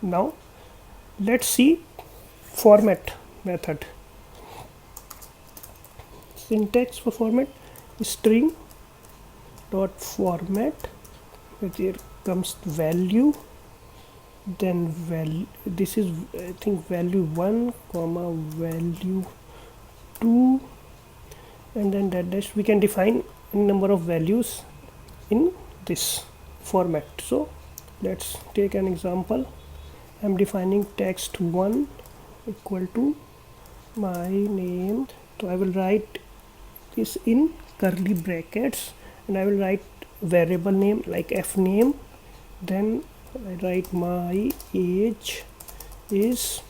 Now let's see format method. Syntax for format: string dot format, here comes value, then this is I think value 1 comma value 2, and then that dash. We can define a number of values in this format. So let's take an example. I'm defining text1 equal to my name. So I will write this in curly brackets, and I will write variable name like f name, then I write my age is,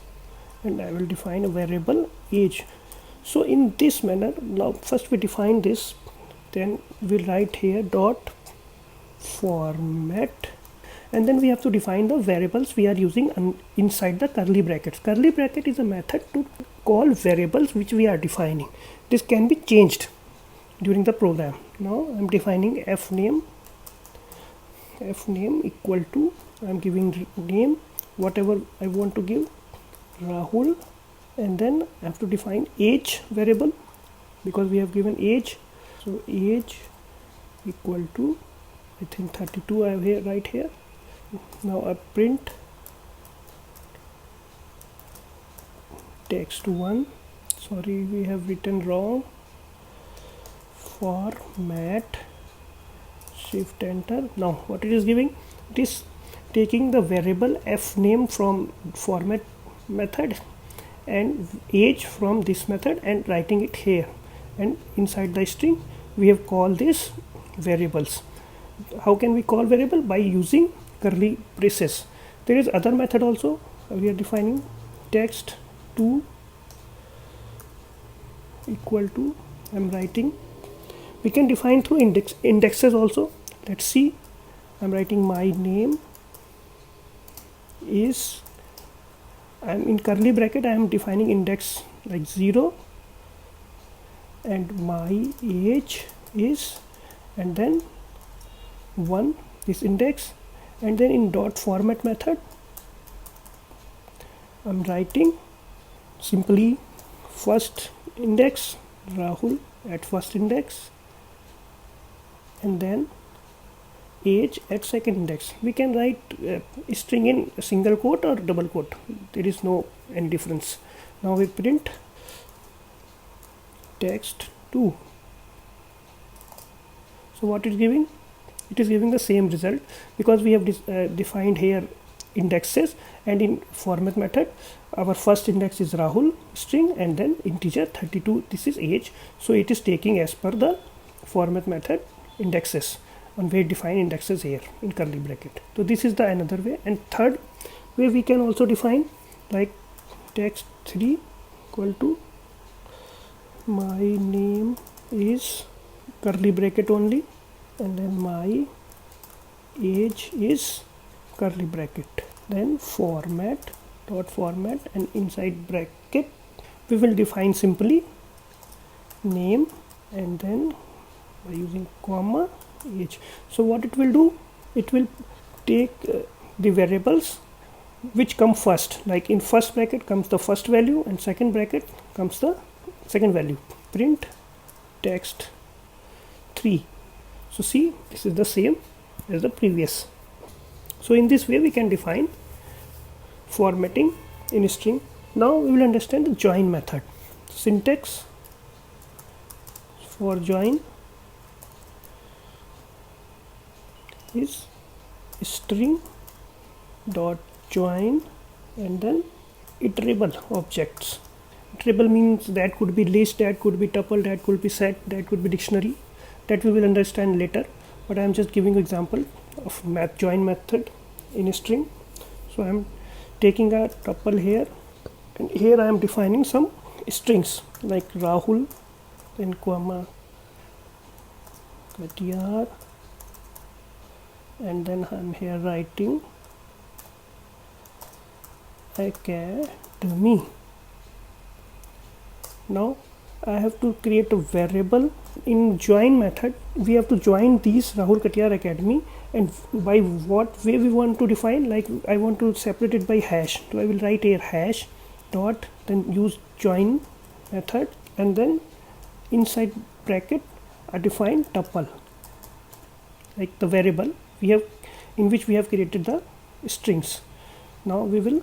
and I will define a variable age. So in this manner, now first we define this, then we write here dot format, and then we have to define the variables we are using inside the curly brackets. Curly bracket is a method to call variables which we are defining. This can be changed during the program. Now I'm defining f name equal to, I'm giving name whatever I want to give, Rahul, and then I have to define age variable because we have given age. So age equal to, I think 32 I have here, right here. Now I print text1, sorry we have written wrong, format, shift enter. Now what it is giving, it is taking the variable f name from format method and age from this method and writing it here, and inside the string we have called this variables. How can we call variable? By using curly braces. There is other method also. We are defining text2 equal to, I'm writing, we can define through indexes also. Let's see. I'm writing my name is, I'm in curly bracket, I am defining index like 0, and my age is, and then 1 is index, and then in dot format method I'm writing simply first index, Rahul at first index, and then age at second index. We can write string in single quote or double quote, there is no any difference. Now we print text2. So what is giving? It is giving the same result because we have defined here indexes, and in format method our first index is Rahul string and then integer 32, this is age. So it is taking as per the format method indexes, and we define indexes here in curly bracket. So this is the another way. And third way we can also define like text3 equal to my name is curly bracket only, and then my age is curly bracket, then format dot format, and inside bracket we will define simply name and then by using comma age. So what it will do, it will take the variables which come first, like in first bracket comes the first value and second bracket comes the second value. Print text3. So see, this is the same as the previous. So in this way we can define formatting in a string. Now we will understand the join method. Syntax for join is string dot join and then iterable objects. Iterable means that could be list, that could be tuple, that could be set, that could be dictionary. That we will understand later, but I am just giving example of join method in a string. So I am taking a tuple here, and here I am defining some strings like Rahul, then comma Katiyar, and then I am here writing academy. Now I have to create a variable. In join method, we have to join these Rahul Katiyar Academy, and by what way we want to define, like I want to separate it by hash, so I will write here hash dot, then use join method, and then inside bracket I define tuple, like the variable we have in which we have created the strings. Now we will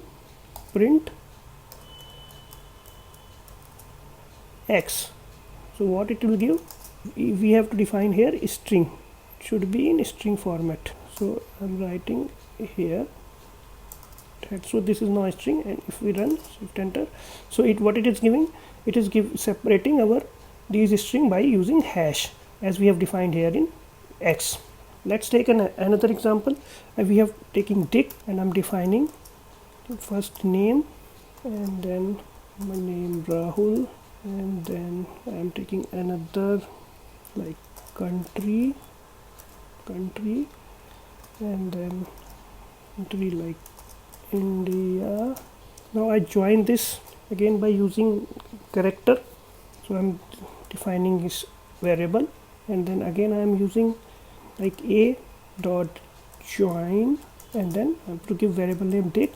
print x. So what it will give, we have to define here string, it should be in string format. So I'm writing here that, so this is now a string, and if we run shift enter, so what it is giving, it is separating our these string by using hash as we have defined here in x. Let's take another example. We have taken Dick, and I'm defining first name, and then my name Rahul, and then I'm taking another like country, and then country like India. Now I join this again by using character, so I'm defining this variable, and then again I am using like a dot join, and then I have to give variable name Dick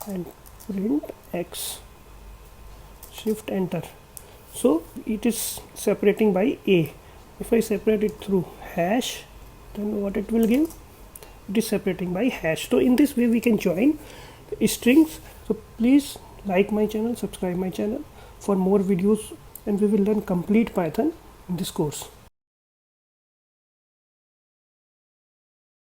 and print x, shift enter. So it is separating by a. If I separate it through hash, then what it will give, it is separating by hash. So in this way we can join strings. So please like my channel, subscribe my channel for more videos, and we will learn complete Python in this course.